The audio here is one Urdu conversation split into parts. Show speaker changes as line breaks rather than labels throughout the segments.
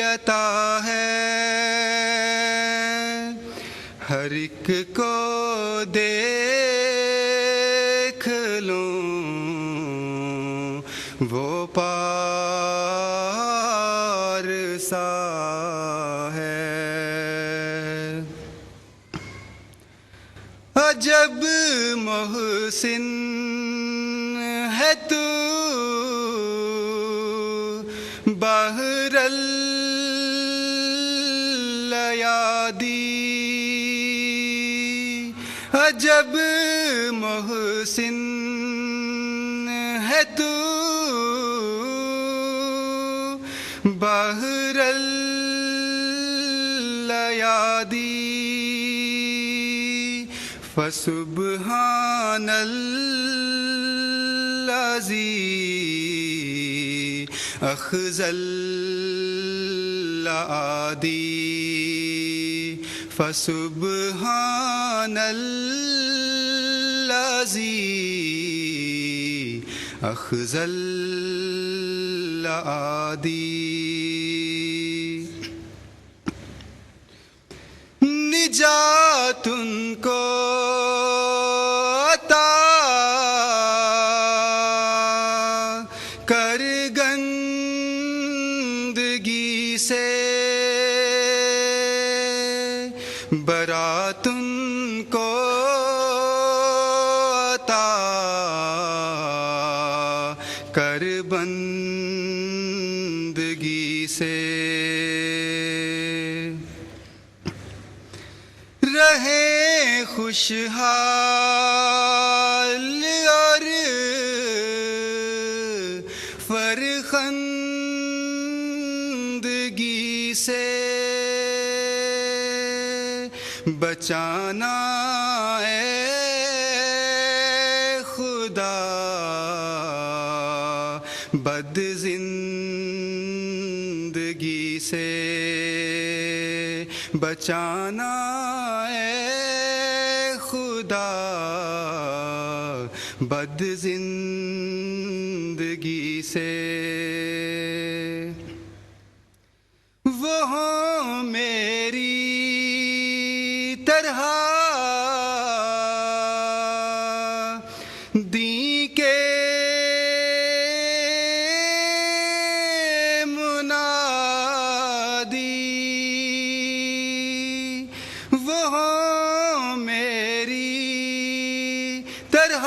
عطا ہے، ہر ایک کو دیکھ لوں وہ پارسا ہے۔ عجب محسن ہے تو بحر الیادی، عجب محسن ہے تو بحر الیادی، فسبحان الذی اخذ الاعادی، فسبحان الذی اخذ الاعادی۔ نجات ان کو عطا کر گندگی سے، برات ان کو عطا کر بندگی سے، رہے خوشحال اور فرخندگی سے، بچانا اے خدا بد زندگی سے، بچانا اے خدا بد زندگی سے۔ وہ ہوں میری طرح دین کے منادی، وہ ہوں میری طرح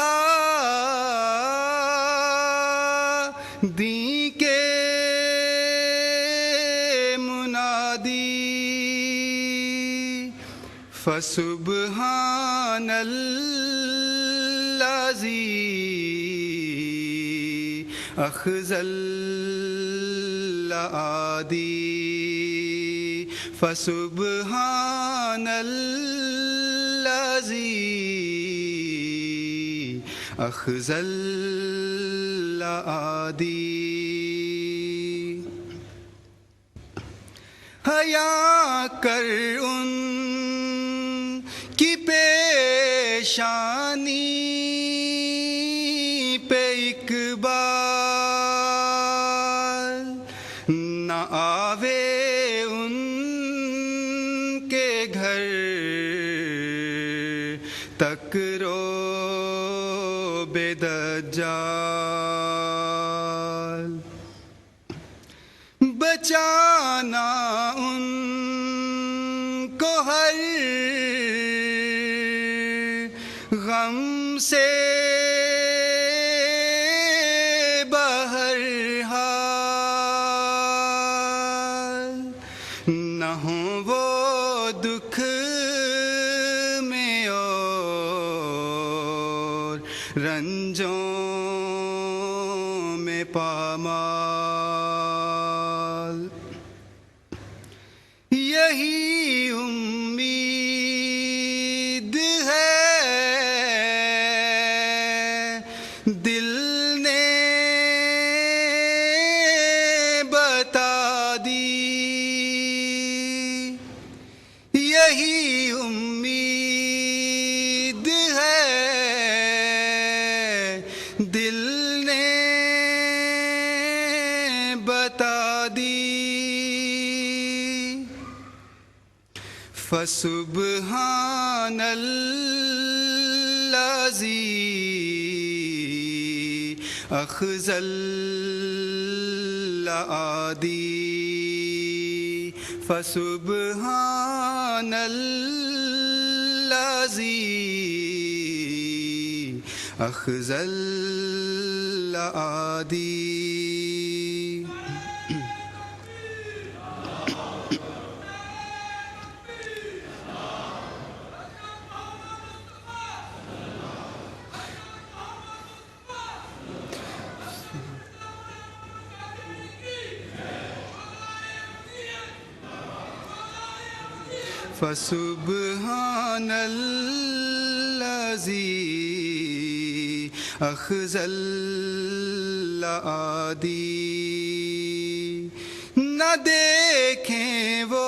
دین کے منادی، فسبحان الذی اخذ الاعادی، فسبحان الذی اخذ الاعادی۔ حیا کر ان کی پیشانی پہ ایک بار، نہ آوے ان کے گھر تک روب دجال، بچانا ان کو ہر غم سے بہر حال، نہ ہوں وہ دکھ میں اور رنجوں میں پامال، یہی امید ہے دل نے بتا دی، یہی امید ہے دل نے بتا دی، فسبحان الذي أخذ الأعادي فسبحان الذي أخذ الأعادي. فسبحان الذي أخذ الأعادي. نہ دیکھیں وہ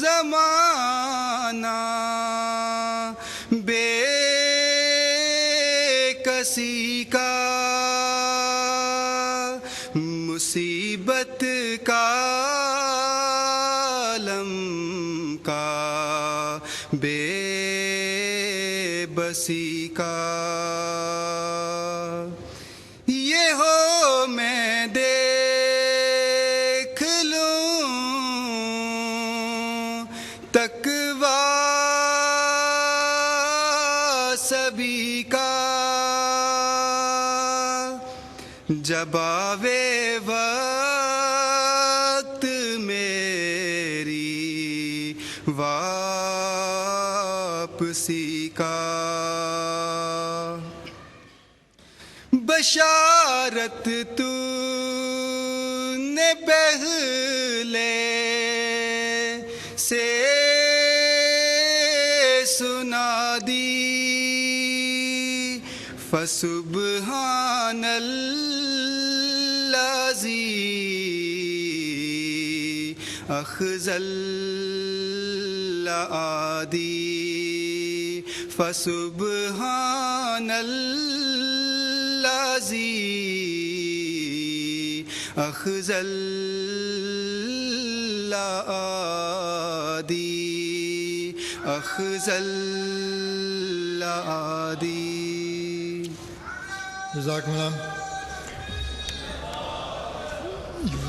زمانہ بے کسی کا، مصیبت کا کا بے بسی کا. یہ ہو میں دیکھ لوں تقویٰ سبھی کا، جب آوے وقت میری واپسی کا. بشارت تو نے پہلے سے سنا دی. فسبحان الذي أخذ الأعادي فسبحان الذي أخذ الأعادي أخذ الأعادي.
جزاکم اللہ.